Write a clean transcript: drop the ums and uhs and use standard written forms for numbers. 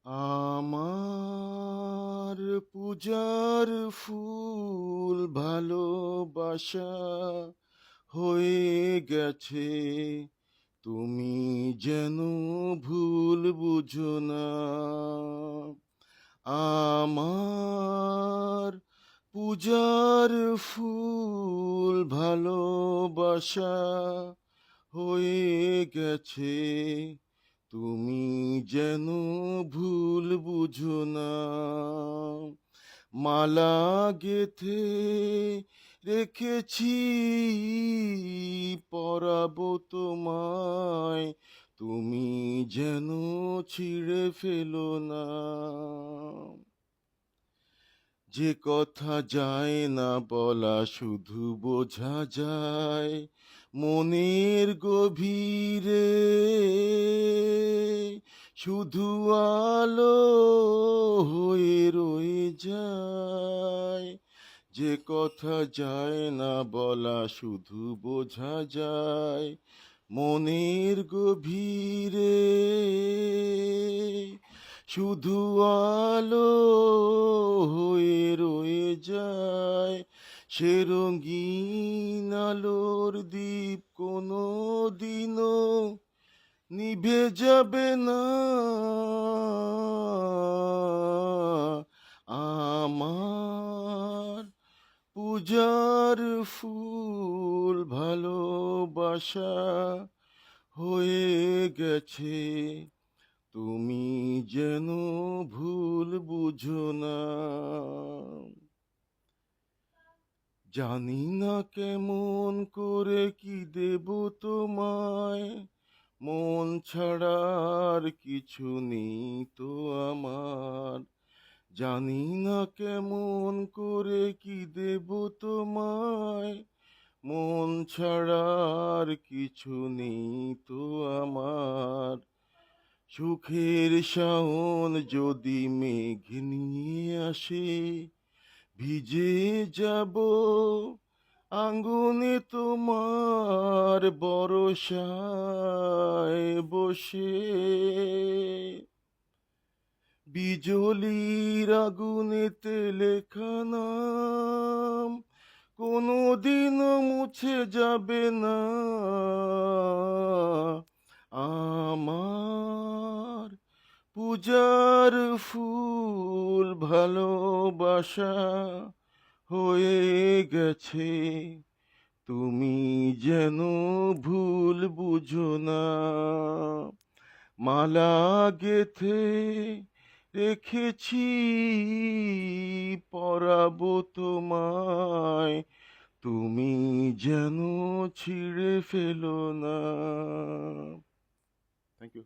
আমার পূজার ফুল ভালোবাসা হয়ে গেছে, তুমি যেন ভুল বুঝো না। আমার পূজার ফুল ভালোবাসা হয়ে গেছে, তুমি যেন ভুল বুঝো না। মালা গেথে রেখেছি, পরাবো তোমায়, তুমি যেন ছিঁড়ে ফেলো না। যে কথা যায় না বলা শুধু বোঝা যায় মনের গভীরে, শুধু আলো হয়ে রয়ে যায়। যে কথা যায় না বলা শুধু বোঝা যায় মনের গভীরে, শুধু আলো হয়ে রয়ে যায়। সে রঙিন আলোর দ্বীপ কোনো দিনও নিভে যাবে না। আমার পূজার ফুল ভালোবাসা হয়ে গেছে, তুমি যেন ভুল বুঝো না। জানি না কেমন করে কি দেব তোমায়, মন ছাড়ার কিছু নেই তো আমার। জানি না কেমন করে কি দেব তোমায়, মন ছাড়ার কিছু নেই তো আমার। সুখের শাওন যদি মেঘ নিয়ে আসে, ভিজে যাব আঙ্গুনে তোমার বরসায় বসে। বিজলির আগুনেতে লেখা নাম কোনোদিনও মুছে যাবে না। আমার পূজার ফুল ভালোবাসা হয়ে গেছে, তুমি যেন ভুল বুঝো না। মালা গেথে রেখেছি, পরাবো তোমায়, তুমি যেন ছিঁড়ে ফেলো না। Thank you.